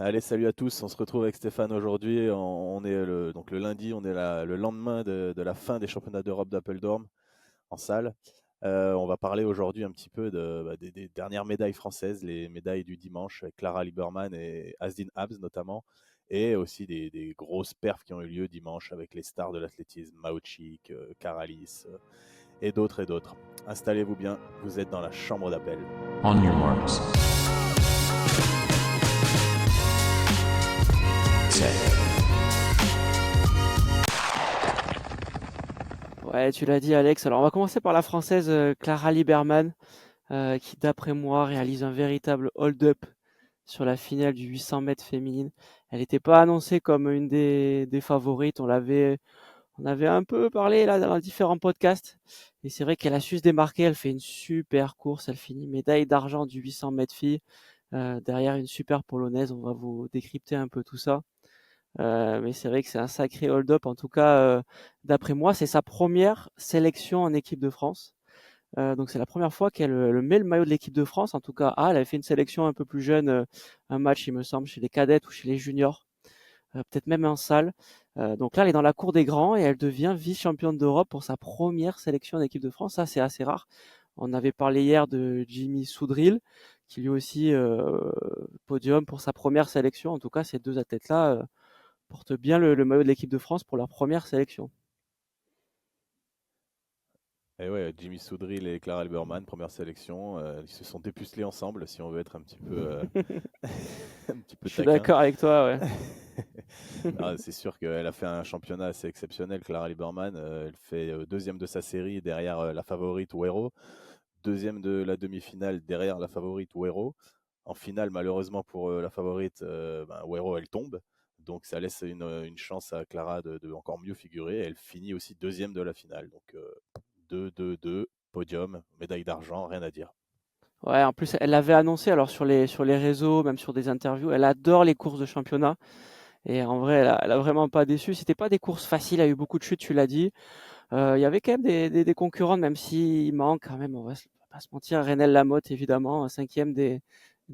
Allez, salut à tous. On se retrouve avec Stéphane aujourd'hui. On est donc le lundi, on est le lendemain de la fin des championnats d'Europe d'Apeldoorn en salle. On va parler aujourd'hui un petit peu des dernières médailles françaises, les médailles du dimanche avec Clara Lieberman et Asdin Abs notamment, et aussi des grosses perfs qui ont eu lieu dimanche avec les stars de l'athlétisme, Maochik, Caralis et d'autres et d'autres. Installez-vous bien, vous êtes dans la chambre d'appel. On your marks. Set. Ouais, tu l'as dit, Alex. Alors, on va commencer par la française Clara Lieberman, qui, d'après moi, réalise un véritable hold-up sur la finale du 800 mètres féminine. Elle n'était pas annoncée comme une des favorites. On avait un peu parlé là dans différents podcasts. Et c'est vrai qu'elle a su se démarquer. Elle fait une super course. Elle finit médaille d'argent du 800 mètres filles. Derrière une super polonaise. On va vous décrypter un peu tout ça. Mais c'est vrai que c'est un sacré hold-up. En tout cas, d'après moi, c'est sa première sélection en équipe de France. Donc c'est la première fois qu'elle met le maillot de l'équipe de France. En tout cas, elle avait fait une sélection un peu plus jeune, un match, il me semble, chez les cadettes ou chez les juniors, peut-être même en salle. Donc là, elle est dans la cour des grands et elle devient vice-championne d'Europe pour sa première sélection en équipe de France. Ça, c'est assez rare. On avait parlé hier de Jimmy Soudril, qui lui aussi podium pour sa première sélection. En tout cas, ces deux athlètes-là portent bien le maillot de l'équipe de France pour leur première sélection. Et ouais, Jimmy Soudril et Clara Elberman, première sélection, ils se sont dépucelés ensemble, si on veut être un petit peu, un petit peu Je suis taquin. d'accord avec toi, ouais. Ah, c'est sûr qu'elle a fait un championnat assez exceptionnel, Clara Lieberman. Elle fait deuxième de sa série derrière la favorite Wero, deuxième de la demi-finale derrière la favorite Wero. En finale, malheureusement pour la favorite, Wero, elle tombe. Donc ça laisse une chance à Clara de encore mieux figurer. Elle finit aussi deuxième de la finale. Donc 2-2-2, podium, médaille d'argent, rien à dire. Ouais, en plus, elle l'avait annoncé alors sur les réseaux, même sur des interviews. Elle adore les courses de championnat. Et en vrai, elle a vraiment pas déçu. C'était pas des courses faciles. Elle a eu beaucoup de chutes, tu l'as dit. Il y avait quand même des concurrentes, même s'il manque quand même, on va pas se mentir. Renelle Lamotte, évidemment, cinquième des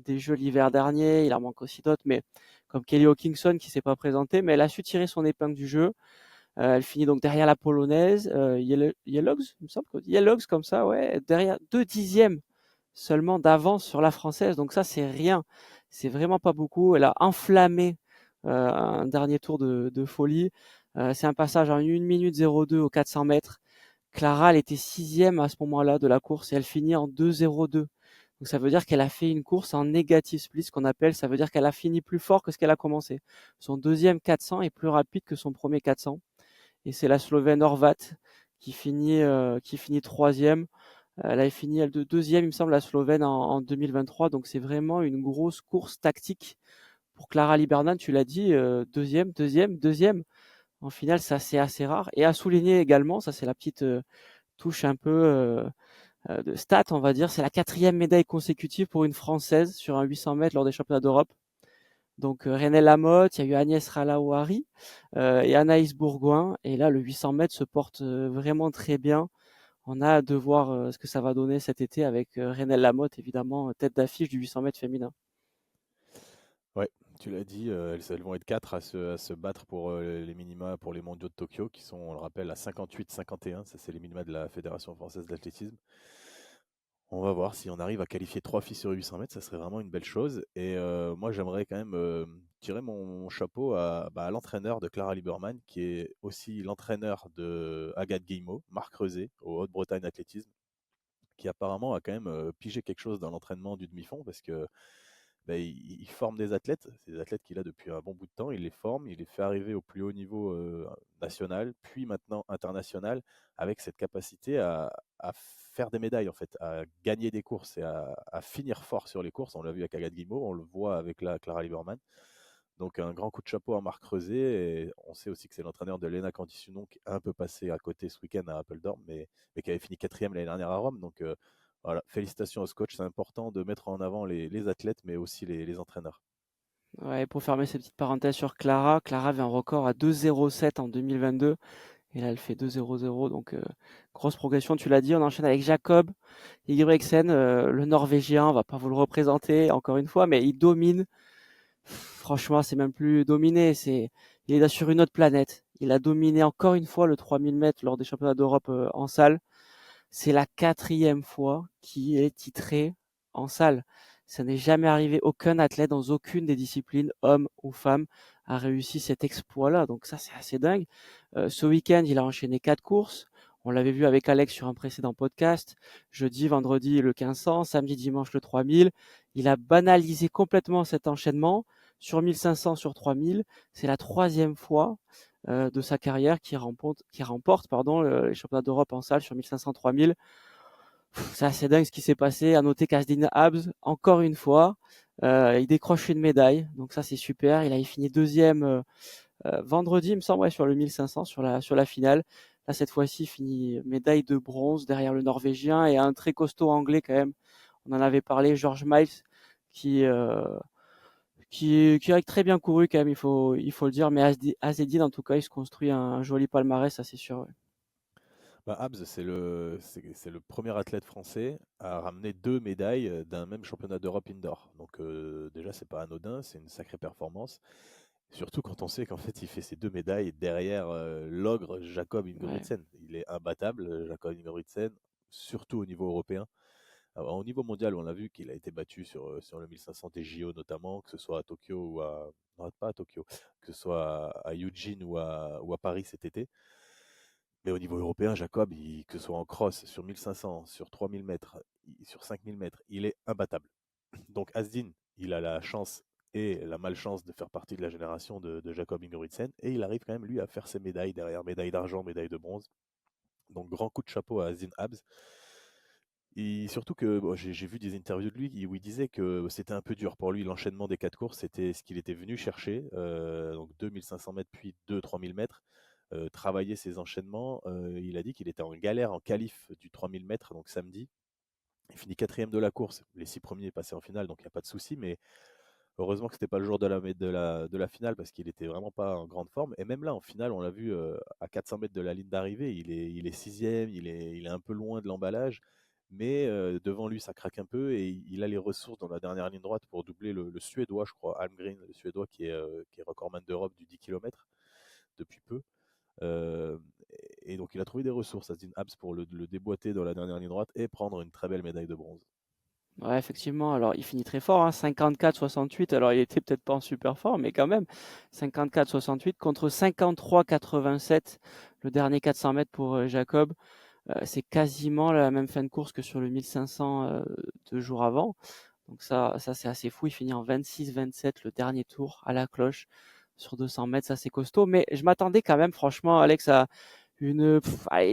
Jeux l'hiver dernier. Il en manque aussi d'autres, mais comme Kelly Hawkinson qui s'est pas présentée, mais elle a su tirer son épingle du jeu. Elle finit donc derrière la polonaise, Yellogs, il me semble que Yellogs comme ça, ouais, derrière 2/10 seulement d'avance sur la française. Donc ça, c'est rien. C'est vraiment pas beaucoup. Elle a enflammé un dernier tour de folie. C'est un passage en 1 minute 02 aux 400 mètres. Clara, elle était sixième à ce moment-là de la course et elle finit en 2,02. Donc ça veut dire qu'elle a fait une course en négative split, ce qu'on appelle. Ça veut dire qu'elle a fini plus fort que ce qu'elle a commencé. Son deuxième 400 est plus rapide que son premier 400. Et c'est la Slovène Horvat qui finit troisième. Elle avait fini elle de deuxième, il me semble, la Slovène en 2023. Donc c'est vraiment une grosse course tactique pour Clara Libernan. Tu l'as dit, deuxième, deuxième, deuxième. En finale, ça c'est assez rare. Et à souligner également, ça c'est la petite touche un peu de stat, on va dire. C'est la quatrième médaille consécutive pour une Française sur un 800 mètres lors des championnats d'Europe. Donc René Lamotte, il y a eu Agnès Ralaouari et Anaïs Bourgoin. Et là, le 800 mètres se porte vraiment très bien. On a hâte de voir ce que ça va donner cet été avec René Lamotte, évidemment, tête d'affiche du 800 mètres féminin. Ouais, tu l'as dit, elles vont être quatre à se battre pour les minima pour les mondiaux de Tokyo, qui sont, on le rappelle, à 58-51. Ça, c'est les minima de la Fédération française d'athlétisme. On va voir si on arrive à qualifier trois filles sur 800 mètres, ça serait vraiment une belle chose. Et moi, j'aimerais quand même tirer mon chapeau à l'entraîneur de Clara Lieberman, qui est aussi l'entraîneur de Agathe Guillemot, Marc Creuset, au Haute-Bretagne Athlétisme, qui apparemment a quand même pigé quelque chose dans l'entraînement du demi-fond, parce que il forme des athlètes, c'est des athlètes qu'il a depuis un bon bout de temps, il les forme, il les fait arriver au plus haut niveau national, puis maintenant international, avec cette capacité à faire des médailles en fait, à gagner des courses et à finir fort sur les courses. On l'a vu avec Agathe Guimau, on le voit avec la Clara Lieberman. Donc un grand coup de chapeau à Marc Creuset. Et on sait aussi que c'est l'entraîneur de Lena Candiciono qui est un peu passé à côté ce week-end à Apeldoorn, mais qui avait fini quatrième l'année dernière à Rome. Donc voilà, félicitations au coach. C'est important de mettre en avant les athlètes, mais aussi les entraîneurs. Ouais, pour fermer cette petite parenthèse sur Clara, Clara avait un record à 2,07 en 2022 et là elle fait 2,00. Donc grosse progression, tu l'as dit. On enchaîne avec Jacob Ingebrigtsen, le Norvégien. On va pas vous le représenter encore une fois, mais il domine. franchement, c'est même plus dominé. Il est là sur une autre planète. Il a dominé encore une fois le 3000 mètres lors des championnats d'Europe en salle. C'est la 4e fois qu'il est titré en salle. Ça n'est jamais arrivé. Aucun athlète dans aucune des disciplines, homme ou femme, a réussi cet exploit-là. Donc ça, c'est assez dingue. Ce week-end, il a enchaîné 4 courses. On l'avait vu avec Alex sur un précédent podcast. Jeudi, vendredi, le 1500, samedi, dimanche, le 3000. Il a banalisé complètement cet enchaînement sur 1500, sur 3000. C'est la 3e fois de sa carrière qui remporte les championnats d'Europe en salle sur 1500, 3000. C'est assez dingue ce qui s'est passé. À noter qu'Asdin Habs, encore une fois, il décroche une médaille. Donc ça, c'est super. Il a fini deuxième vendredi, il me semble, ouais, sur le 1500, sur la finale. Là, cette fois-ci, il finit médaille de bronze derrière le Norvégien et un très costaud anglais quand même. On en avait parlé, George Miles, qui, euh, qui a très bien couru quand même, il faut le dire. Mais Azzedine, en tout cas, il se construit un joli palmarès, ça c'est sûr. Ouais. Bah, Habs, c'est le premier athlète français à ramener 2 médailles d'un même championnat d'Europe indoor. Donc déjà, c'est pas anodin, c'est une sacrée performance. Surtout quand on sait qu'en fait, il fait ces 2 médailles derrière l'ogre Jacob Ouais. Ingebrigtsen. Il est imbattable, Jacob Ingebrigtsen, surtout au niveau européen. Alors, au niveau mondial, on a vu qu'il a été battu sur le 1500 des JO notamment, que ce soit à Tokyo ou à... Non, pas à Tokyo, que ce soit à Eugene ou à Paris cet été. Mais au niveau européen, Jacob, que ce soit en cross, sur 1500, sur 3000 mètres, sur 5000 mètres, il est imbattable. Donc Asdin, il a la chance et la malchance de faire partie de la génération de Jacob Ingebrigtsen, et il arrive quand même, lui, à faire ses médailles derrière, médaille d'argent, médaille de bronze. Donc grand coup de chapeau à Asdin Habs. Et surtout que bon, j'ai vu des interviews de lui où il disait que c'était un peu dur pour lui, l'enchaînement des 4 courses, c'était ce qu'il était venu chercher, donc 2500 mètres puis 2 3000 mètres, travailler ses enchaînements. Il a dit qu'il était en galère en qualif du 3000 mètres, donc samedi. Il finit 4e de la course, les 6 premiers passés en finale, donc il n'y a pas de souci, mais heureusement que c'était pas le jour de la finale parce qu'il était vraiment pas en grande forme. Et même là, en finale, on l'a vu à 400 mètres de la ligne d'arrivée, il est 6e, il est un peu loin de l'emballage, mais devant lui, ça craque un peu et il a les ressources dans la dernière ligne droite pour doubler le Suédois, je crois, Almgren, le Suédois qui est recordman d'Europe du 10 km depuis peu. Euh, et donc, il a trouvé des ressources à Zin Abs pour le déboîter dans la dernière ligne droite et prendre une très belle médaille de bronze. Ouais, effectivement. Alors, il finit très fort, hein, 54-68. Alors, il était peut-être pas en super forme, mais quand même, 54-68 contre 53-87, le dernier 400 mètres pour Jacob. C'est quasiment la même fin de course que sur le 1500 2 jours avant. Donc ça c'est assez fou. Il finit en 26-27 le dernier tour à la cloche sur 200 mètres. Ça, c'est costaud. Mais je m'attendais quand même, franchement, Alex, à une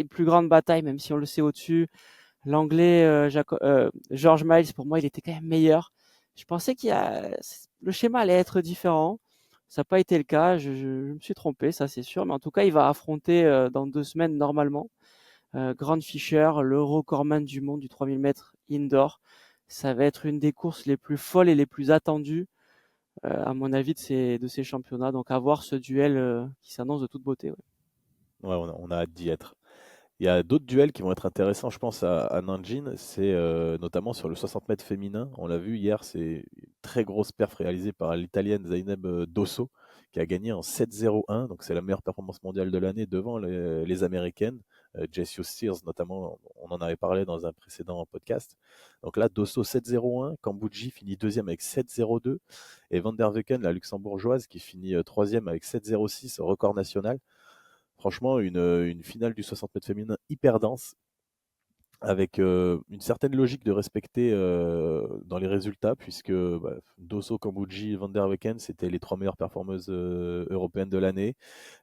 plus grande bataille, même si on le sait au-dessus. L'anglais George Miles, pour moi, il était quand même meilleur. Je pensais le schéma allait être différent. Ça n'a pas été le cas. Je me suis trompé, ça c'est sûr. Mais en tout cas, il va affronter dans 2 semaines normalement Grant Fisher, le recordman du monde du 3000 mètres indoor. Ça va être une des courses les plus folles et les plus attendues, à mon avis, de ces championnats. Donc, à voir ce duel qui s'annonce de toute beauté. Ouais. Ouais, on a hâte d'y être. Il y a d'autres duels qui vont être intéressants, je pense, à Nanjing. C'est notamment sur le 60 mètres féminin. On l'a vu hier, c'est une très grosse perf réalisée par l'Italienne Zeynep Dosso, qui a gagné en 7-0-1. Donc, c'est la meilleure performance mondiale de l'année devant les Américaines. Jessie Sears, notamment, on en avait parlé dans un précédent podcast. Donc là, Dosso 7-0-1. Kambuji finit deuxième avec 7-0-2. Et Van der Weken, la luxembourgeoise, qui finit troisième avec 7-0-6, record national. Franchement, une finale du 60 mètres féminin hyper dense, avec une certaine logique de respecter dans les résultats, puisque Dosso, Kambuji, Van der Weken, c'était les 3 meilleures performeuses européennes de l'année.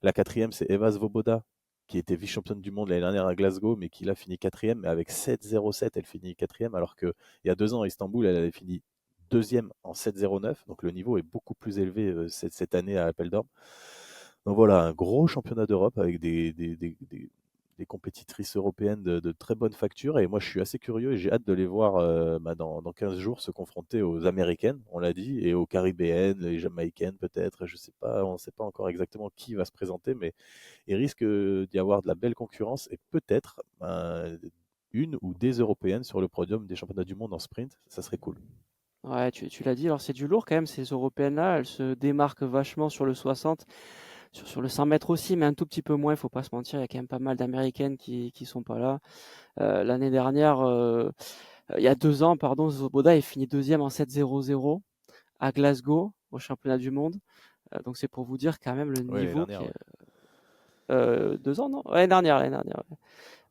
La quatrième, c'est Eva Svoboda, qui était vice-championne du monde l'année dernière à Glasgow, mais qui l'a fini quatrième, mais avec 7-0-7, elle finit quatrième, alors qu'il y a 2 ans à Istanbul, elle avait fini deuxième en 7-0-9, donc le niveau est beaucoup plus élevé cette année à Apeldoorn. Donc voilà, un gros championnat d'Europe avec des compétitrices européennes de très bonne facture. Et moi, je suis assez curieux et j'ai hâte de les voir dans 15 jours se confronter aux Américaines, on l'a dit, et aux Caribéennes, les Jamaïcaines peut-être. Je sais pas, on ne sait pas encore exactement qui va se présenter, mais il risque d'y avoir de la belle concurrence et peut-être une ou des Européennes sur le podium des championnats du monde en sprint. Ça serait cool. Ouais, tu l'as dit, alors c'est du lourd quand même, ces européennes-là, elles se démarquent vachement sur le 60, sur le 100 mètres aussi, mais un tout petit peu moins, il faut pas se mentir, il y a quand même pas mal d'américaines qui sont pas là. L'année dernière, il y a 2 ans, pardon, Svoboda est fini deuxième en 7-0-0 à Glasgow, au championnat du monde. Donc c'est pour vous dire quand même le Ouais, l'année niveau qui dernière, est. ouais. 2 ans, non? Ouais, l'année dernière.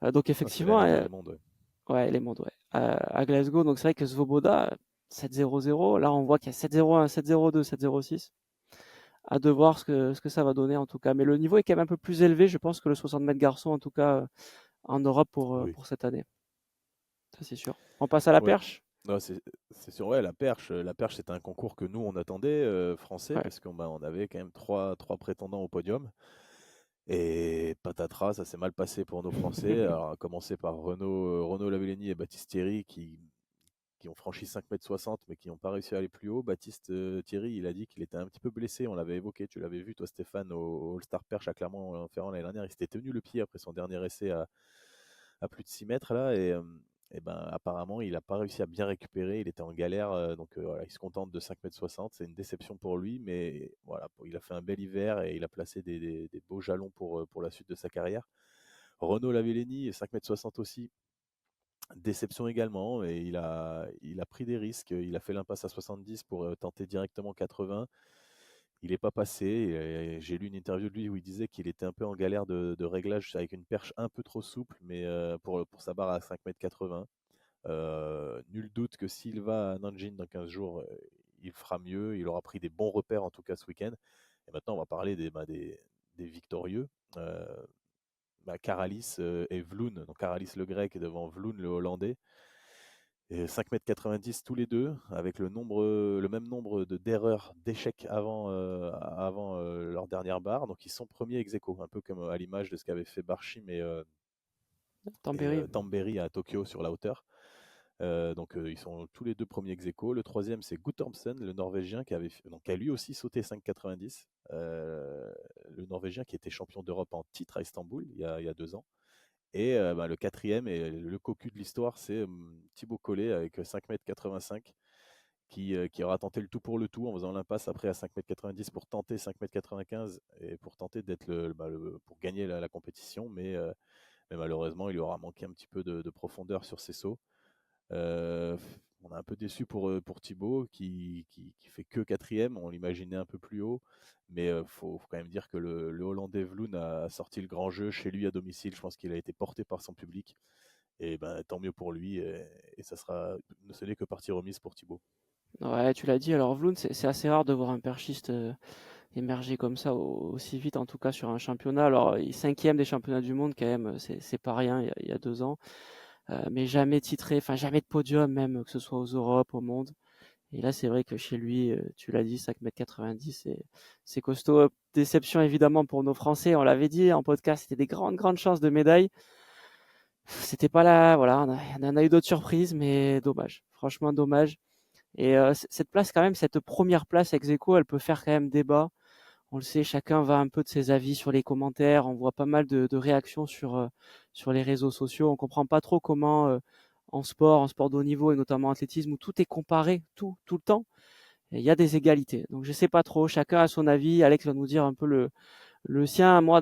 Ouais. Donc Ah, c'est effectivement, l'année des mondes, ouais. ouais, les mondes, ouais. À Glasgow, donc c'est vrai que Svoboda, 7-0-0, là on voit qu'il y a 7-0-1, 7-0-2, 7-0-6. À de voir ce que ça va donner en tout cas. Mais le niveau est quand même un peu plus élevé, je pense, que le 60 mètres garçon, en tout cas en Europe Oui. pour cette année. Ça c'est sûr. On passe à la Ouais. perche? Non, c'est sûr, ouais, la perche, c'était un concours que nous, on attendait, français, Ouais. parce qu'on avait quand même trois prétendants au podium. Et patatras, ça s'est mal passé pour nos Français. Alors, à commencer par Renaud Lavillenie et Baptiste Thierry qui ont franchi 5,60 m mais qui n'ont pas réussi à aller plus haut. Baptiste Thierry, il a dit qu'il était un petit peu blessé. On l'avait évoqué, tu l'avais vu, toi, Stéphane, au All-Star Perche à Clermont-Ferrand l'année dernière. Il s'était tenu le pied après son dernier essai à plus de 6 mètres là. Et ben, apparemment, il n'a pas réussi à bien récupérer. Il était en galère. Donc voilà, il se contente de 5,60 m. C'est une déception pour lui. Mais voilà, il a fait un bel hiver et il a placé des beaux jalons pour la suite de sa carrière. Renaud Lavillenie, 5,60 m aussi. Déception également, et il a pris des risques. Il a fait l'impasse à 70 pour tenter directement 80. Il n'est pas passé. Et j'ai lu une interview de lui où il disait qu'il était un peu en galère de réglage avec une perche un peu trop souple, mais pour sa barre à 5,80 m. Nul doute que s'il va à Nanjing dans 15 jours, il fera mieux. Il aura pris des bons repères en tout cas ce week-end. Et maintenant, on va parler des victorieux. Euh, Caralis et Vloun. Donc Caralis le grec devant Vloun le hollandais. Et 5,90 m tous les deux, avec le même nombre d'erreurs, d'échecs avant leur dernière barre. Donc ils sont premiers ex aequo, un peu comme à l'image de ce qu'avait fait Barshim et Tambéry. Tamberi à Tokyo sur la hauteur. Donc ils sont tous les deux premiers ex aequo. Le troisième, c'est Guttormsen, le Norvégien, qui a lui aussi sauté 5,90. Le Norvégien qui était champion d'Europe en titre à Istanbul il y a 2 ans. Et le quatrième et le cocu de l'histoire, c'est Thibaut Collet avec 5,85 m qui aura tenté le tout pour le tout en faisant l'impasse après à 5,90 m pour tenter 5,95 m et pour tenter d'être pour gagner la compétition. Mais malheureusement, il lui aura manqué un petit peu de profondeur sur ses sauts. Euh, on est un peu déçu pour Thibaut qui fait que quatrième. On l'imaginait un peu plus haut. Mais faut quand même dire que le Hollandais Vloun a sorti le grand jeu chez lui à domicile. Je pense qu'il a été porté par son public. Et ben, tant mieux pour lui. Et ce n'est que partie remise pour Thibaut. Ouais, tu l'as dit. Alors Vloun, c'est assez rare de voir un perchiste émerger comme ça aussi vite, en tout cas sur un championnat. Alors, il est cinquième des championnats du monde quand même, c'est pas rien il y a 2 ans. Mais jamais titré, enfin jamais de podium même, que ce soit aux Europes, au monde. Et là, c'est vrai que chez lui, tu l'as dit, 5,90 m, c'est costaud. Déception évidemment pour nos Français, on l'avait dit en podcast, c'était des grandes chances de médaille. C'était pas là, voilà, on a eu d'autres surprises, mais dommage. Franchement, dommage. Et cette place, quand même, cette première place ex aequo, elle peut faire quand même débat. On le sait, chacun va un peu de ses avis sur les commentaires. On voit pas mal de réactions sur les réseaux sociaux. On comprend pas trop comment, en sport de haut niveau et notamment en athlétisme, où tout est comparé, tout le temps, il y a des égalités. Donc je sais pas trop, chacun a son avis. Alex va nous dire un peu le sien. Moi,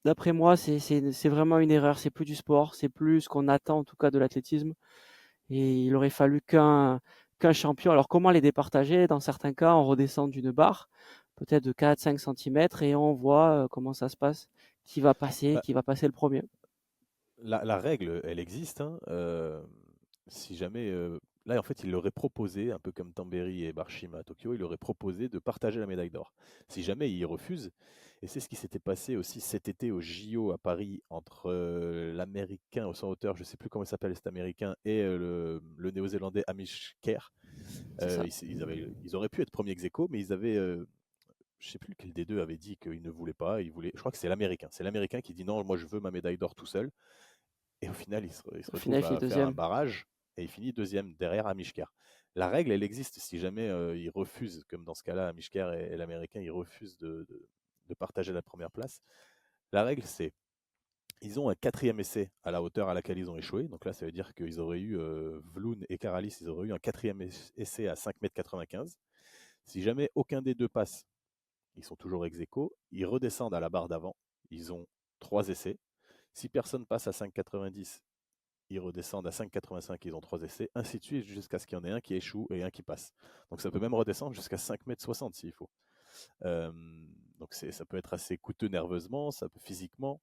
d'après moi, c'est vraiment une erreur. C'est plus du sport, c'est plus ce qu'on attend en tout cas de l'athlétisme. Et il aurait fallu qu'un champion. Alors comment les départager? Dans certains cas, on redescend d'une barre, peut-être de 4-5 centimètres, et on voit comment ça se passe, Bah, qui va passer le premier. la règle, elle existe, hein. Si jamais. Là, en fait, il aurait proposé, un peu comme Tamberi et Barshim à Tokyo, il aurait proposé de partager la médaille d'or. Si jamais il refuse, et c'est ce qui s'était passé aussi cet été au JO à Paris entre l'Américain au 100 hauteur, je ne sais plus comment il s'appelle cet Américain, et le Néo-Zélandais Hamish Kerr. C'est ça. Ils auraient pu être premiers ex aequo, mais je ne sais plus lequel des deux avait dit qu'il ne voulait pas. Je crois que c'est l'Américain. C'est l'Américain qui dit non, moi je veux ma médaille d'or tout seul. Et au final, il se Au final, retrouve il finit à faire un deuxième. barrage et il finit deuxième derrière Amishker. La règle, elle existe si jamais il refuse, comme dans ce cas-là, Amishker et l'Américain, ils refusent de partager la première place. La règle, c'est Ils ont un quatrième essai à la hauteur à laquelle ils ont échoué. Donc là, ça veut dire qu'ils auraient eu, Vloun et Karalis, ils auraient eu un quatrième essai à 5,95 m. Si jamais aucun des deux passe, ils sont toujours ex aequo. Ils redescendent à la barre d'avant. Ils ont 3 essais. Si personne passe à 5,90, ils redescendent à 5,85, ils ont 3 essais, ainsi de suite, jusqu'à ce qu'il y en ait un qui échoue et un qui passe. Donc ça peut même redescendre jusqu'à 5,60 m s'il faut. Euh, donc ça peut être assez coûteux nerveusement, ça peut physiquement,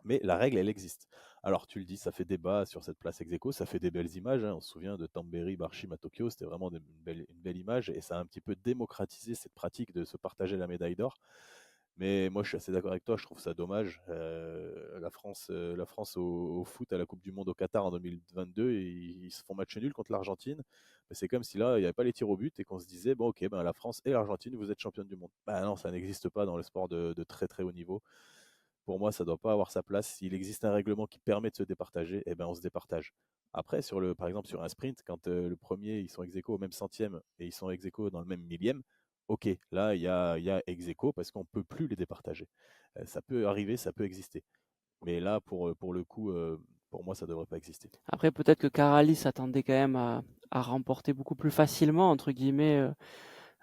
mais la règle, elle existe. Alors tu le dis, ça fait débat sur cette place ex aequo, ça fait des belles images, hein. On se souvient de Tamberi, Barshim à Tokyo, c'était vraiment une belle image, et ça a un petit peu démocratisé cette pratique de se partager la médaille d'or. Mais moi, je suis assez d'accord avec toi, je trouve ça dommage. La France au foot à la Coupe du Monde au Qatar en 2022, ils se font match nul contre l'Argentine. Mais c'est comme si là, il n'y avait pas les tirs au but et qu'on se disait, bon, ok, ben, la France et l'Argentine, vous êtes championnes du monde. Ben non, ça n'existe pas dans le sport de très très haut niveau. Pour moi, ça ne doit pas avoir sa place. S'il existe un règlement qui permet de se départager, eh ben, on se départage. Après, par exemple, sur un sprint, quand le premier, ils sont ex aequo au même centième et ils sont ex aequo dans le même millième, ok, là, il y a ex aequo parce qu'on ne peut plus les départager. Ça peut arriver, ça peut exister. Mais là, pour le coup, pour moi, ça ne devrait pas exister. Après, peut-être que Karalis s'attendait quand même à remporter beaucoup plus facilement, entre guillemets,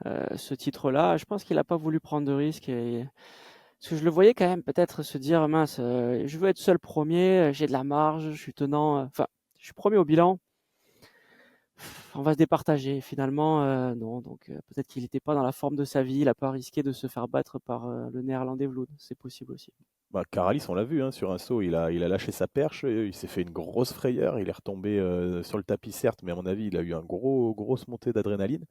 ce titre-là. Je pense qu'il n'a pas voulu prendre de risques. Parce que je le voyais quand même peut-être se dire, mince, je veux être seul premier, j'ai de la marge, je suis tenant, enfin, je suis premier au bilan. On va se départager. Finalement, non. Donc peut-être qu'il n'était pas dans la forme de sa vie. Il n'a pas risqué de se faire battre par le Néerlandais Vloed. C'est possible aussi. Bah, Caralis, on l'a vu hein, sur un saut, il a lâché sa perche, il s'est fait une grosse frayeur, il est retombé sur le tapis certes, mais à mon avis, il a eu une grosse montée d'adrénaline.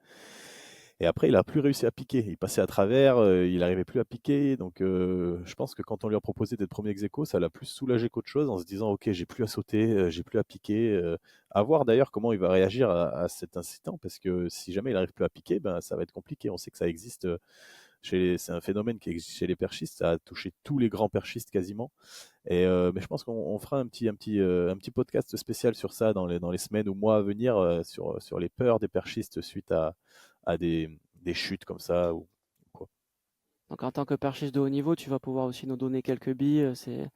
Et après, il n'a plus réussi à piquer. Il passait à travers, il n'arrivait plus à piquer. Donc, je pense que quand on lui a proposé d'être premier ex aequo, ça l'a plus soulagé qu'autre chose en se disant, ok, j'ai plus à sauter, j'ai plus à piquer. À voir d'ailleurs comment il va réagir à cet incident, parce que si jamais il n'arrive plus à piquer, ben, ça va être compliqué. On sait que ça existe. C'est un phénomène qui existe chez les perchistes. Ça a touché tous les grands perchistes quasiment. Mais je pense qu'on fera un petit podcast spécial sur ça dans les semaines ou mois à venir, sur les peurs des perchistes suite à des chutes comme ça. Ou quoi. Donc en tant que perchiste de haut niveau, tu vas pouvoir aussi nous donner quelques billes. C'est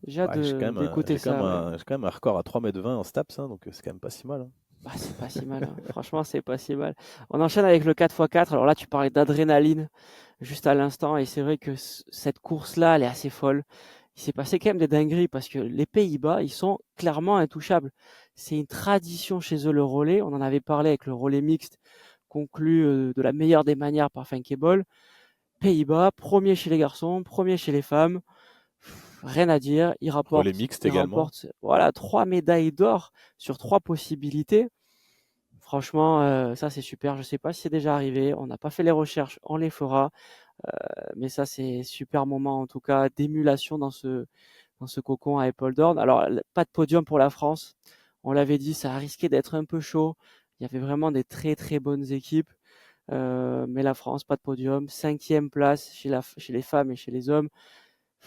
déjà Ouais, d'écouter ça, ouais. j'ai quand même un record à 3,20 m en STAPS, hein, donc c'est quand même pas si mal, hein. Bah, c'est pas si mal, hein. Franchement, c'est pas si mal. On enchaîne avec le 4x4. Alors là, tu parlais d'adrénaline juste à l'instant, et c'est vrai que cette course-là, elle est assez folle. Il s'est passé quand même des dingueries parce que les Pays-Bas, ils sont clairement intouchables. C'est une tradition chez eux, le relais. On en avait parlé avec le relais mixte, conclu de la meilleure des manières par Fenkebol. Pays-Bas, premier chez les garçons, premier chez les femmes. Rien à dire. Relais mixte Ils également. remportent, voilà, 3 médailles d'or sur 3 possibilités. Franchement, ça c'est super. Je sais pas si c'est déjà arrivé. On n'a pas fait les recherches, on les fera. Mais ça c'est super moment en tout cas d'émulation dans ce cocon à Apeldoorn. Alors pas de podium pour la France. On l'avait dit, ça a risqué d'être un peu chaud. Il y avait vraiment des très très bonnes équipes. Mais la France, pas de podium. 5e place chez les femmes et chez les hommes.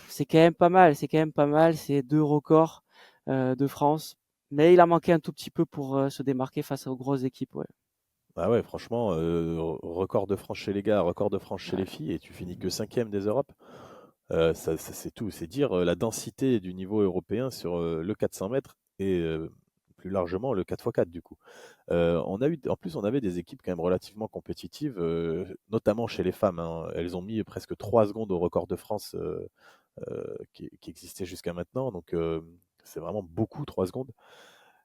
C'est quand même pas mal. C'est quand même pas mal. C'est 2 records de France. Mais il a manqué un tout petit peu pour se démarquer face aux grosses équipes. Ouais. Ah ouais, franchement, record de France chez les gars, record de France chez Ouais. les filles, et tu finis que 5e des Europes. C'est tout. C'est dire la densité du niveau européen sur le 400 mètres et plus largement le 4x4 du coup. En plus, on avait des équipes quand même relativement compétitives, notamment chez les femmes, hein. Elles ont mis presque 3 secondes au record de France qui existait jusqu'à maintenant. Donc, c'est vraiment beaucoup, 3 secondes.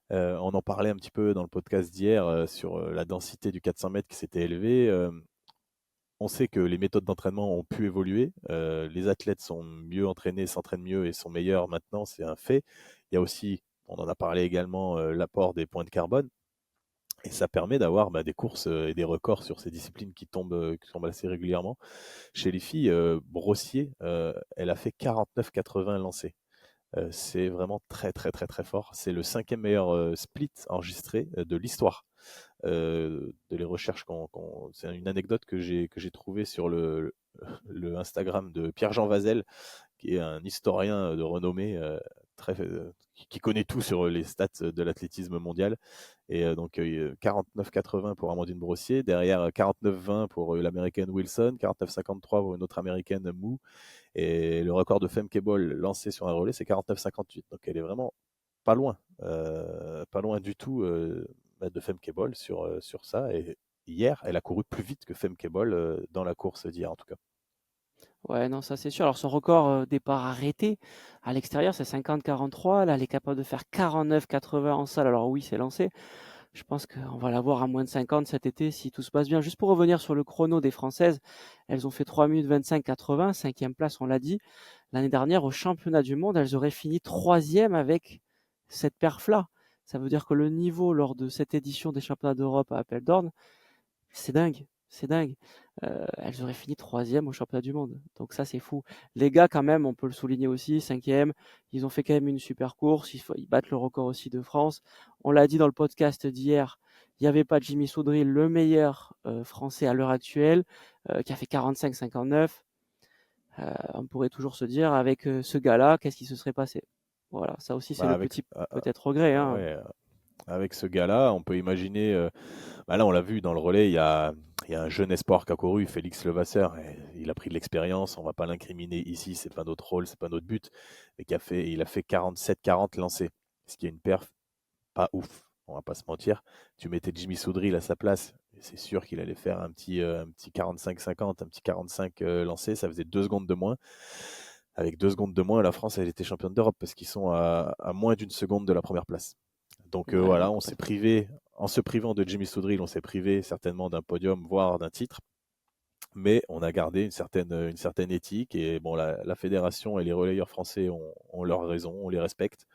On en parlait un petit peu dans le podcast d'hier sur la densité du 400 mètres qui s'était élevée. On sait que les méthodes d'entraînement ont pu évoluer. Les athlètes sont mieux entraînés, s'entraînent mieux et sont meilleurs maintenant, c'est un fait. Il y a aussi, on en a parlé également, l'apport des points de carbone. Et ça permet d'avoir des courses et des records sur ces disciplines qui tombent assez régulièrement. Chez les filles, Brossier, elle a fait 49,80 lancés. C'est vraiment très très très très fort. C'est le 5e meilleur split enregistré de l'histoire de les recherches. C'est une anecdote que j'ai trouvée sur le Instagram de Pierre-Jean Vazel, qui est un historien de renommée. qui connaît tout sur les stats de l'athlétisme mondial. Et donc 49,80 pour Amandine Brossier, derrière 49,20 pour l'américaine Wilson, 49,53 pour une autre américaine Mou, et le record de Femke Bol lancé sur un relais, c'est 49,58. Donc elle est vraiment pas loin du tout de Femke Bol sur ça. Et hier, elle a couru plus vite que Femke Bol dans la course d'hier en tout cas. Ouais, non, ça c'est sûr. Alors son record départ arrêté à l'extérieur, c'est 50-43. Là, elle est capable de faire 49-80 en salle. Alors oui, c'est lancé. Je pense qu'on va la voir à moins de 50 cet été si tout se passe bien. Juste pour revenir sur le chrono des Françaises, elles ont fait 3 minutes 25-80, cinquième place, on l'a dit. L'année dernière, au championnat du monde, elles auraient fini troisième avec cette perf-là. Ça veut dire que le niveau lors de cette édition des championnats d'Europe à Apeldoorn, c'est dingue, c'est dingue. Elles auraient fini troisième au championnat du monde. Donc ça, c'est fou. Les gars, quand même, on peut le souligner aussi, cinquième, ils ont fait quand même une super course. Ils battent le record aussi de France. On l'a dit dans le podcast d'hier, il n'y avait pas Jimmy Soudry, le meilleur français à l'heure actuelle, qui a fait 45-59. On pourrait toujours se dire, avec ce gars-là, qu'est-ce qui se serait passé? Voilà, ça aussi, c'est Bah, le avec, petit peut-être regret, hein. ouais, avec ce gars-là, on peut imaginer. Bah là, on l'a vu dans le relais, il y a un jeune espoir qui a couru, Félix Levasseur. Et il a pris de l'expérience, on va pas l'incriminer ici, c'est pas notre rôle, c'est pas notre but. Mais il a fait 47-40 lancés, ce qui est une perf pas ouf, on va pas se mentir. Tu mettais Jimmy Soudril à sa place, c'est sûr qu'il allait faire un petit 45-50, un petit 45 lancé, ça faisait 2 secondes de moins. Avec 2 secondes de moins, la France, elle était championne d'Europe parce qu'ils sont à moins d'une seconde de la première place. Donc Ouais, non, voilà, on s'est complètement. privé, en se privant de Jimmy Soudril, on s'est privé certainement d'un podium, voire d'un titre, mais on a gardé une certaine éthique. Et bon, la fédération et les relayeurs français ont leur raison, on les respecte.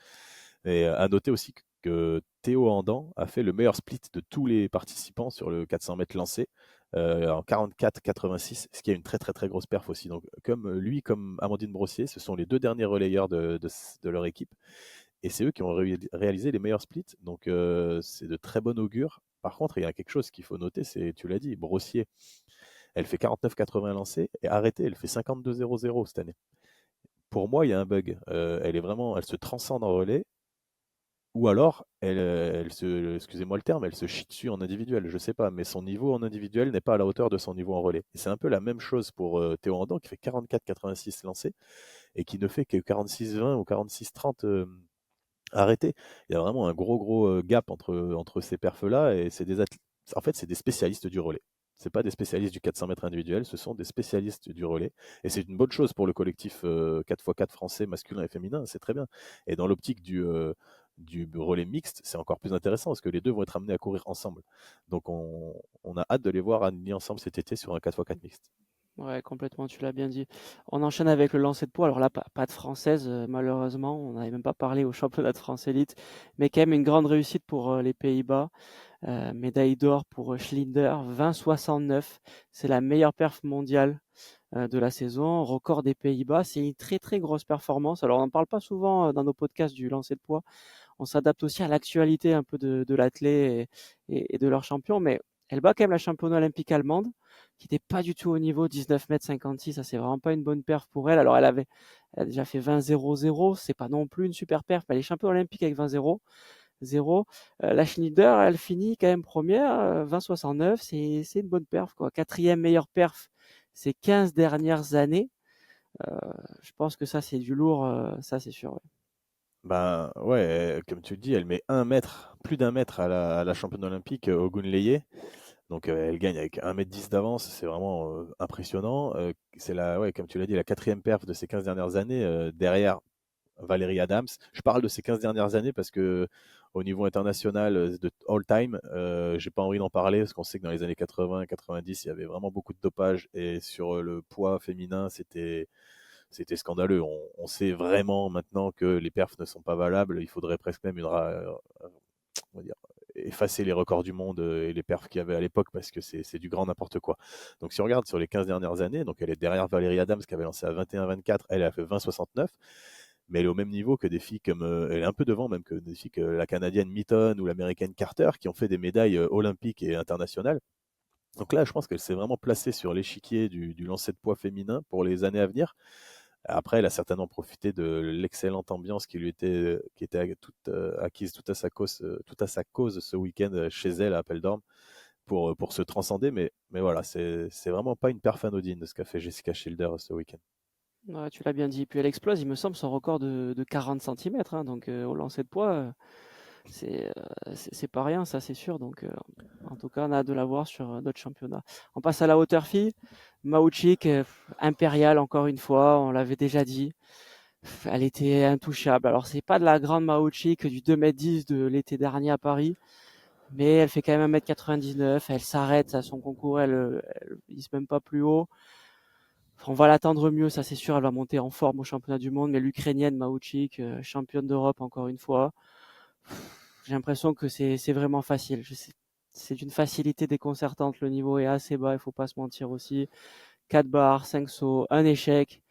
Et à noter aussi que Théo Andan a fait le meilleur split de tous les participants sur le 400 mètres lancé en 44-86, ce qui est une très très très grosse perf aussi. Donc comme lui, comme Amandine Brossier, ce sont les deux derniers relayeurs de leur équipe. Et c'est eux qui ont réalisé les meilleurs splits. Donc c'est de très bon augure. Par contre, il y a quelque chose qu'il faut noter, c'est, tu l'as dit, Brossier, elle fait 49,80 lancés et arrêtée, elle fait 52,00 cette année. Pour moi, il y a un bug. Elle se transcende en relais, ou alors excusez-moi le terme, elle se chie dessus en individuel. Je sais pas, mais son niveau en individuel n'est pas à la hauteur de son niveau en relais. Et c'est un peu la même chose pour Théo Andan qui fait 44,86 lancés et qui ne fait que 46,20 ou 46,30 arrêtés. Il y a vraiment un gros gap entre ces perfs-là et en fait, c'est des spécialistes du relais. C'est pas des spécialistes du 400 mètres individuel, ce sont des spécialistes du relais. Et c'est une bonne chose pour le collectif 4x4 français masculin et féminin, c'est très bien. Et dans l'optique du relais mixte, c'est encore plus intéressant parce que les deux vont être amenés à courir ensemble. Donc on a hâte de les voir alignés ensemble cet été sur un 4x4 mixte. Ouais, complètement, tu l'as bien dit. On enchaîne avec le lancer de poids. Alors là, pas de française, malheureusement. On n'avait même pas parlé au championnat de France élite. Mais quand même une grande réussite pour les Pays-Bas. Médaille d'or pour Schlinder, 20,69. C'est la meilleure perf mondiale de la saison. Record des Pays-Bas. C'est une très très grosse performance. Alors on n'en parle pas souvent dans nos podcasts du lancer de poids. On s'adapte aussi à l'actualité un peu de l'athlète et de leur champion. Mais elle bat quand même la championne olympique allemande, qui n'était pas du tout au niveau, 19,56 m. Ça, c'est vraiment pas une bonne perf pour elle. Alors, elle a déjà fait 20,00. C'est pas non plus une super perf, mais elle est championne olympique avec 20,0. La Schneider, elle finit quand même première, 20,69. C'est une bonne perf, quoi. Quatrième meilleure perf ces 15 dernières années. Euh, je pense que ça, c'est du lourd, ça, c'est sûr. Ouais. Ben ouais, comme tu le dis, elle met 1 mètre, plus d'1 mètre à la championne olympique Ogun Leye. Donc elle gagne avec 1,10 m d'avance, c'est vraiment impressionnant. C'est ouais, comme tu l'as dit, la quatrième perf de ces 15 dernières années, derrière Valérie Adams. Je parle de ces 15 dernières années parce que au niveau international de all time, j'ai pas envie d'en parler parce qu'on sait que dans les années 80, 90, il y avait vraiment beaucoup de dopage et sur le poids féminin, c'était scandaleux. On sait vraiment maintenant que les perfs ne sont pas valables. Il faudrait presque même on va dire, effacer les records du monde et les perfs qu'il y avait à l'époque parce que c'est du grand n'importe quoi. Donc si on regarde sur les 15 dernières années, donc elle est derrière Valérie Adams qui avait lancé à 21-24, elle a fait 20-69, mais elle est au même niveau que des filles comme, elle est un peu devant même que des filles que la Canadienne Mitton ou l'Américaine Carter qui ont fait des médailles olympiques et internationales. Donc là, je pense qu'elle s'est vraiment placée sur l'échiquier du lancer de poids féminin pour les années à venir. Après, elle a certainement profité de l'excellente ambiance qui était acquise toute à sa cause ce week-end chez elle à Apeldoorn pour se transcender. Mais voilà, c'est vraiment pas une perf anodine de ce qu'a fait Jessica Schilder ce week-end. Ouais, tu l'as bien dit. Puis elle explose, il me semble, son record de 40 centimètres, hein, donc au lancer de poids, c'est pas rien, ça c'est sûr. Donc en tout cas, on a hâte de la voir sur d'autres championnats. On passe à la hauteur fille. Maouchik, impériale encore une fois, on l'avait déjà dit. Elle était intouchable. Alors c'est pas de la grande Maouchik du 2,10 m de l'été dernier à Paris, mais elle fait quand même 1,99 m. Elle s'arrête à son concours, elle vise même pas plus haut. On va l'attendre mieux, ça c'est sûr, elle va monter en forme au championnat du monde, mais l'Ukrainienne Maouchik, championne d'Europe encore une fois, j'ai l'impression que c'est vraiment facile. C'est d'une facilité déconcertante, le niveau est assez bas, il faut pas se mentir aussi. 4 barres, 5 sauts, un échec,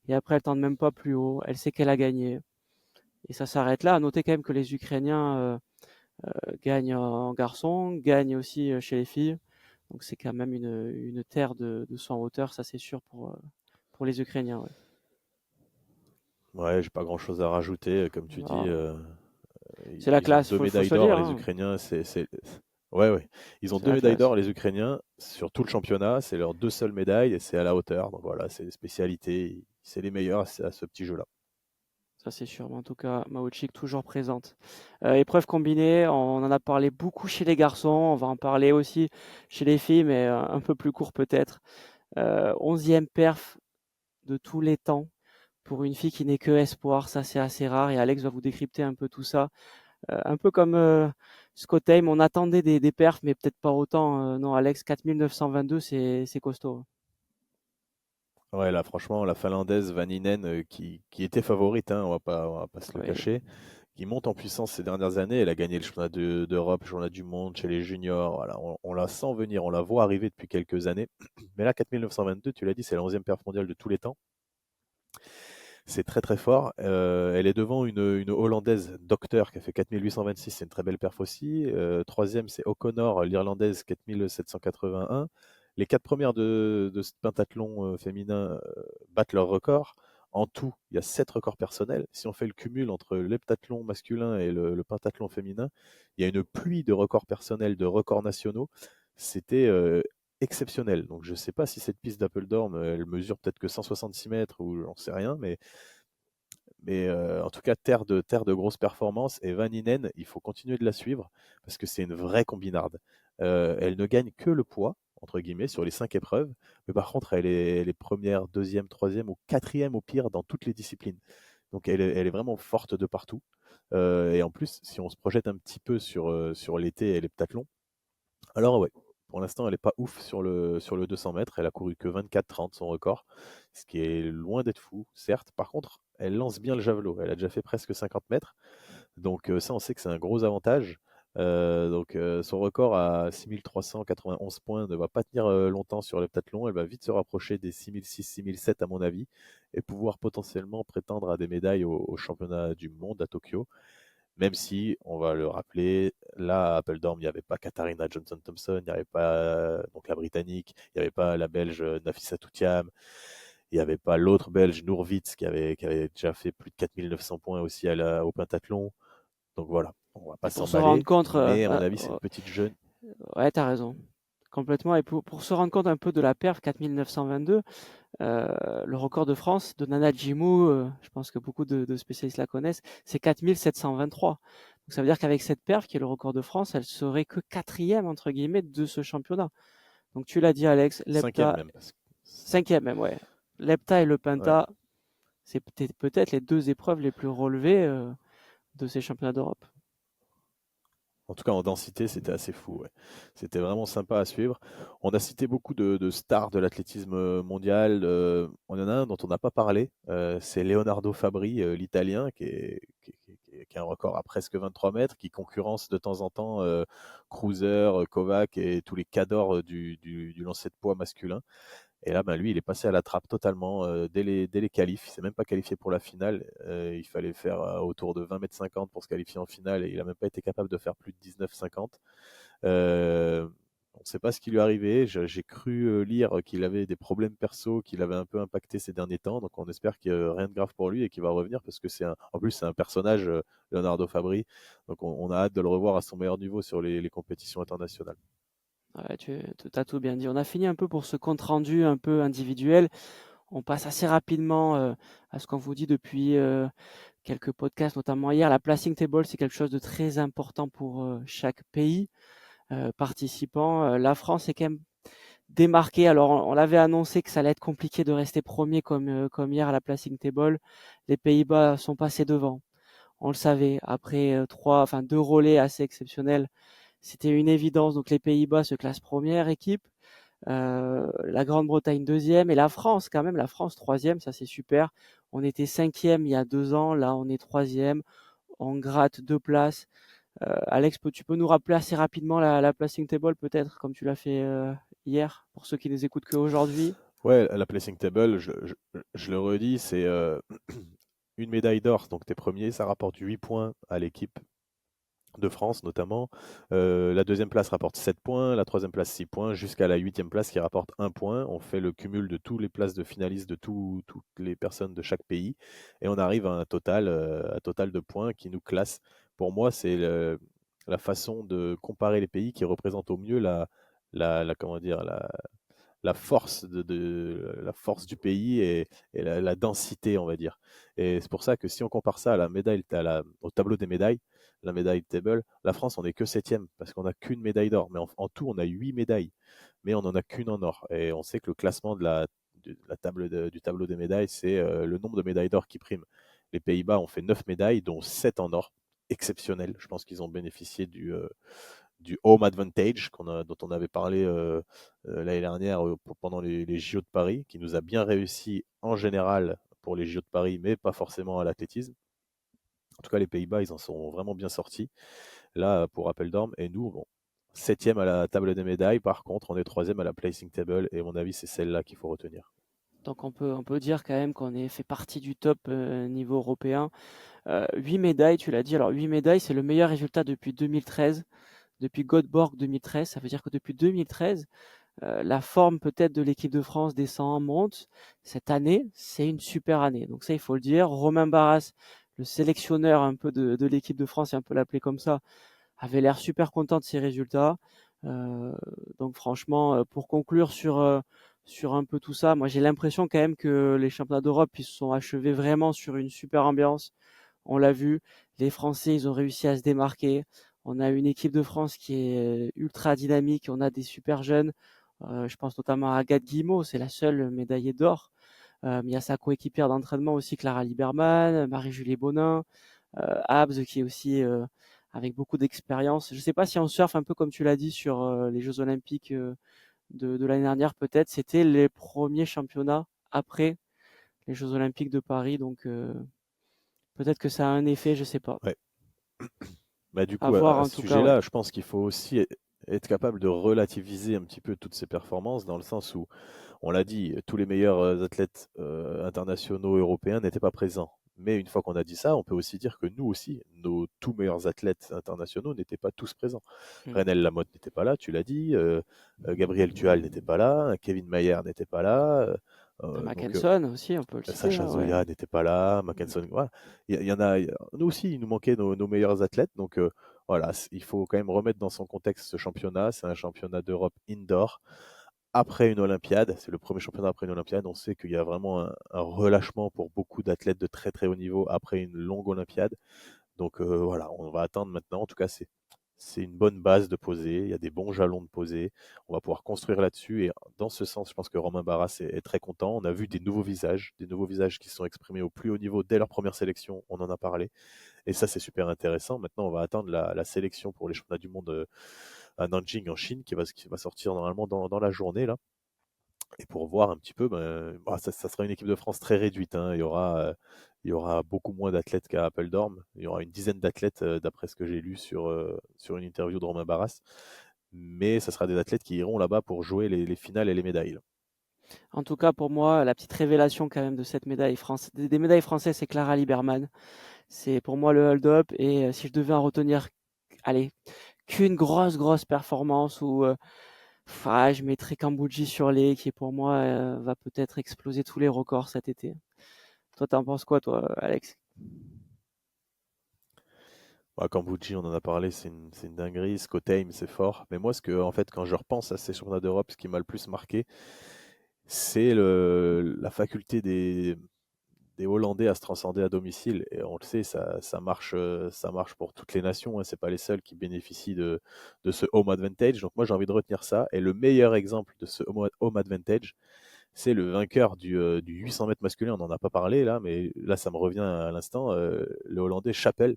et après elle tente même pas plus haut, elle sait qu'elle a gagné. Et ça s'arrête là. À noter quand même que les Ukrainiens gagnent en garçon, gagnent aussi chez les filles. Donc c'est quand même une terre de son hauteur, ça c'est sûr pour les Ukrainiens. Ouais. Ouais, j'ai pas grand-chose à rajouter. Comme tu dis, Alors, c'est la ils ont classe, deux faut médailles se le d'or, dire. les Hein. Ukrainiens. Ouais, ouais. Ils ont C'est deux la médailles classe. d'or, les Ukrainiens, sur tout le championnat. C'est leurs deux seules médailles et c'est à la hauteur. Donc voilà, c'est des spécialités. C'est les meilleurs à ce petit jeu-là. Ça c'est sûr. Mais en tout cas, Maochik toujours présente. Épreuve combinée, on en a parlé beaucoup chez les garçons. On va en parler aussi chez les filles, mais un peu plus court peut-être. 11e perf de tous les temps pour une fille qui n'est que espoir, ça c'est assez rare et Alex va vous décrypter un peu tout ça. Un peu comme Scott Haim, on attendait des perfs mais peut-être pas autant. Non Alex, 4922 c'est costaud. Ouais, là, franchement, la Finlandaise Vaninen, qui était favorite, hein, on va pas se le Oui. cacher, qui monte en puissance ces dernières années. Elle a gagné le championnat d'Europe, le championnat du monde chez les juniors. Voilà, on la sent venir, on la voit arriver depuis quelques années. Mais là, 4922, tu l'as dit, c'est la 11e perf mondiale de tous les temps. C'est très très fort. Elle est devant une Hollandaise, Docteur, qui a fait 4826, c'est une très belle perf aussi. Troisième, c'est O'Connor, l'Irlandaise, 4781. Les quatre premières de ce pentathlon féminin battent leur record. En tout, il y a 7 records personnels. Si on fait le cumul entre l'heptathlon masculin et le pentathlon féminin, il y a une pluie de records personnels, de records nationaux. C'était exceptionnel. Donc je ne sais pas si cette piste d'Apeldoorn, elle mesure peut-être que 166 mètres ou j'en sais rien, mais en tout cas, terre de grosses performances. Et Van Inen, il faut continuer de la suivre parce que c'est une vraie combinarde. Elle ne gagne que le poids, entre guillemets, sur les 5 épreuves. Mais par contre, elle est première, deuxième, troisième ou quatrième au pire dans toutes les disciplines. Donc elle est vraiment forte de partout. Et en plus, si on se projette un petit peu sur l'été et les pentathlons, alors ouais, pour l'instant, elle n'est pas ouf sur le 200 mètres. Elle a couru que 24-30 son record, ce qui est loin d'être fou, certes. Par contre, elle lance bien le javelot. Elle a déjà fait presque 50 mètres. Donc ça, on sait que c'est un gros avantage. Son record à 6391 points ne va pas tenir longtemps sur l'heptathlon. Elle va vite se rapprocher des 6006, 6007 à mon avis et pouvoir potentiellement prétendre à des médailles au championnat du monde à Tokyo. Même si, on va le rappeler, là à Apeldoorn, il n'y avait pas Katharina Johnson-Thompson, il n'y avait pas donc la Britannique, il n'y avait pas la Belge Nafisa Toutiam, il n'y avait pas l'autre Belge Nourwitz qui avait déjà fait plus de 4900 points aussi au pentathlon. Donc voilà, on va pas Et pour se rendre s'emballer, compte, mais à mon avis, c'est une petite jeune. ouais, t'as raison. Complètement. Et pour se rendre compte un peu de la perf 4922, le record de France de Nana Djimou, je pense que beaucoup de spécialistes la connaissent, c'est 4723. Donc ça veut dire qu'avec cette perf, qui est le record de France, elle serait que quatrième, entre guillemets, de ce championnat. Donc tu l'as dit, Alex, Cinquième l'hepta, même. Parce que... cinquième même, ouais. L'hepta et le ouais. penta, c'est peut-être les deux épreuves les plus relevées de ces championnats d'Europe. En tout cas, en densité, c'était assez fou. Ouais. C'était vraiment sympa à suivre. On a cité beaucoup de stars de l'athlétisme mondial. On en a un dont on n'a pas parlé. C'est Leonardo Fabri, l'Italien, qui a un record à presque 23 mètres, qui concurrence de temps en temps Cruiser, Kovac et tous les cadors du lancer de poids masculin. Et là, ben, lui, il est passé à la trappe totalement dès les qualifs. Il s'est même pas qualifié pour la finale. Il fallait faire autour de 20,50 m pour se qualifier en finale et il a même pas été capable de faire plus de 19,50. Euh, ne sait pas ce qui lui est arrivé. J'ai cru lire qu'il avait des problèmes perso, qu'il avait un peu impacté ces derniers temps. Donc on espère qu'il n'y a rien de grave pour lui et qu'il va revenir parce que en plus c'est un personnage, Leonardo Fabri. Donc on a hâte de le revoir à son meilleur niveau sur les compétitions internationales. Ouais, tu as tout bien dit. On a fini un peu pour ce compte rendu un peu individuel. On passe assez rapidement à ce qu'on vous dit depuis quelques podcasts, notamment hier. La placing table, c'est quelque chose de très important pour chaque pays participant. La France est quand même démarquée. Alors, on l'avait annoncé que ça allait être compliqué de rester premier comme hier à la placing table. Les Pays-Bas sont passés devant. On le savait. Après deux relais assez exceptionnels, c'était une évidence. Donc, les Pays-Bas se classent première équipe. La Grande-Bretagne deuxième et la France quand même, la France troisième, ça c'est super. On était cinquième il y a 2 ans, là on est troisième, on gratte 2 places. Alex, tu peux nous rappeler assez rapidement la placing table peut-être, comme tu l'as fait hier, pour ceux qui ne nous écoutent qu'aujourd'hui. Ouais, la placing table, je le redis, c'est une médaille d'or. Donc t'es premier, ça rapporte 8 points à l'équipe de France notamment. La deuxième place rapporte 7 points, la troisième place 6 points, jusqu'à la huitième place qui rapporte 1 point. On fait le cumul de toutes les places de finalistes de toutes les personnes de chaque pays et on arrive à un total de points qui nous classe. Pour moi, c'est la façon de comparer les pays qui représente au mieux comment dire, la force la force du pays et la densité, on va dire. Et c'est pour ça que si on compare ça à la médaille, au tableau des médailles, la médaille table, la France, on n'est que septième parce qu'on n'a qu'une médaille d'or. Mais en tout, on a 8 médailles, mais on n'en a qu'une en or. Et on sait que le classement du tableau des médailles, c'est le nombre de médailles d'or qui prime. Les Pays-Bas ont fait 9 médailles, dont 7 en or. Exceptionnel. Je pense qu'ils ont bénéficié du home advantage dont on avait parlé l'année dernière pendant les JO de Paris, qui nous a bien réussi en général pour les JO de Paris, mais pas forcément à l'athlétisme. En tout cas, les Pays-Bas, ils en sont vraiment bien sortis. Là, pour rappel d'orme, et nous, bon, septième à la table des médailles. Par contre, on est troisième à la placing table, et à mon avis, c'est celle-là qu'il faut retenir. Donc on peut dire quand même qu'on est fait partie du top niveau européen. 8 médailles, tu l'as dit. Alors 8 médailles, c'est le meilleur résultat depuis 2013, depuis Göteborg 2013. Ça veut dire que depuis 2013, la forme peut-être de l'équipe de France descend, monte. Cette année, c'est une super année. Donc ça, il faut le dire. Romain Barras, le sélectionneur un peu de l'équipe de France, si on peut l'appeler comme ça, avait l'air super content de ses résultats. Euh, donc franchement, pour conclure sur un peu tout ça, moi j'ai l'impression quand même que les championnats d'Europe ils se sont achevés vraiment sur une super ambiance. On l'a vu, les Français ils ont réussi à se démarquer. On a une équipe de France qui est ultra dynamique. On a des super jeunes. Je pense notamment à Agathe Guillemot, c'est la seule médaillée d'or. Il y a sa coéquipière d'entraînement aussi, Clara Liberman, Marie-Julie Bonin, Habs qui est aussi avec beaucoup d'expérience. Je ne sais pas si on surfe un peu comme tu l'as dit sur les Jeux Olympiques de l'année dernière, peut-être. C'était les premiers championnats après les Jeux Olympiques de Paris, donc peut-être que ça a un effet, je ne sais pas. Ouais. Bah, du À coup, voir à en ce tout cas, ouais. sujet-là, je pense qu'il faut aussi être capable de relativiser un petit peu toutes ces performances, dans le sens où, on l'a dit, tous les meilleurs athlètes internationaux européens n'étaient pas présents. Mais une fois qu'on a dit ça, on peut aussi dire que nous aussi, nos tout meilleurs athlètes internationaux n'étaient pas tous présents. Hmm. Renel Lamotte n'était pas là, tu l'as dit. Gabriel Tual n'était pas là. Kevin Mayer n'était pas là. Donc Mackenson aussi, on peut le citer, Sacha hein, ouais. Zoya n'était pas là. Mackenson, voilà. Il y en a. Nous aussi, il nous manquait nos meilleurs athlètes. Donc voilà, il faut quand même remettre dans son contexte ce championnat. C'est un championnat d'Europe indoor après une Olympiade. C'est le premier championnat après une Olympiade. On sait qu'il y a vraiment un relâchement pour beaucoup d'athlètes de très très haut niveau après une longue Olympiade. Donc voilà, on va attendre maintenant. En tout cas, c'est une bonne base de poser. Il y a des bons jalons de poser. On va pouvoir construire là-dessus. Et dans ce sens, je pense que Romain Barras est très content. On a vu des nouveaux visages qui se sont exprimés au plus haut niveau dès leur première sélection. On en a parlé. Et ça, c'est super intéressant. Maintenant, on va attendre la sélection pour les championnats du monde à Nanjing en Chine qui va sortir normalement dans la journée là. Et pour voir un petit peu, ça sera une équipe de France très réduite, hein. Il y aura beaucoup moins d'athlètes qu'à Apeldoorn. Il y aura une dizaine d'athlètes, d'après ce que j'ai lu sur une interview de Romain Barras. Mais ça sera des athlètes qui iront là-bas pour jouer les finales et les médailles. En tout cas, pour moi, la petite révélation quand même de cette médaille française, des médailles françaises, c'est Clara Liberman. C'est pour moi le hold-up. Et si je devais en retenir, allez, qu'une grosse performance ou Je mettrais Cambodge sur les qui pour moi va peut-être exploser tous les records cet été. Toi, t'en penses quoi, toi, Alex? Bah, Cambodge, on en a parlé, c'est une dinguerie. Scott Hames, c'est fort. Mais moi, en fait, quand je repense à ces championnats d'Europe, ce qui m'a le plus marqué, c'est la faculté des Hollandais à se transcender à domicile. Et on le sait, ça marche pour toutes les nations, hein. C'est pas les seuls qui bénéficient de ce home advantage. Donc moi, j'ai envie de retenir ça. Et le meilleur exemple de ce home advantage, c'est le vainqueur du 800 mètres masculin. On n'en a pas parlé là, mais là, ça me revient à l'instant. Le Hollandais Chappell,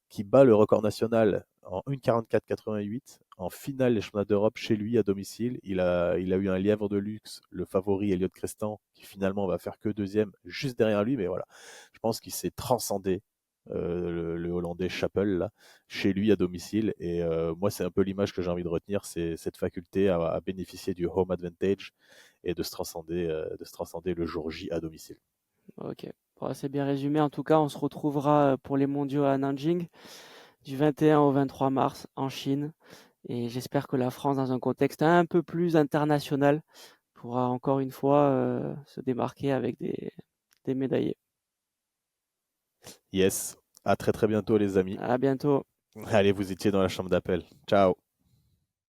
qui bat le record national en 1,44,88 en finale des championnats d'Europe chez lui à domicile. Il a eu un lièvre de luxe, le favori Elliot Crestan, qui finalement va faire que deuxième juste derrière lui. Mais voilà, je pense qu'il s'est transcendé. Le Hollandais Chappell là, chez lui à domicile, et moi c'est un peu l'image que j'ai envie de retenir, c'est cette faculté à bénéficier du home advantage et de se transcender le jour J à domicile. Ok, bon, c'est bien résumé. En tout cas, on se retrouvera pour les mondiaux à Nanjing du 21 au 23 mars en Chine. Et j'espère que la France, dans un contexte un peu plus international, pourra encore une fois se démarquer avec des médaillés. Yes, à très très bientôt les amis. À bientôt. Allez, vous étiez dans la chambre d'appel. Ciao.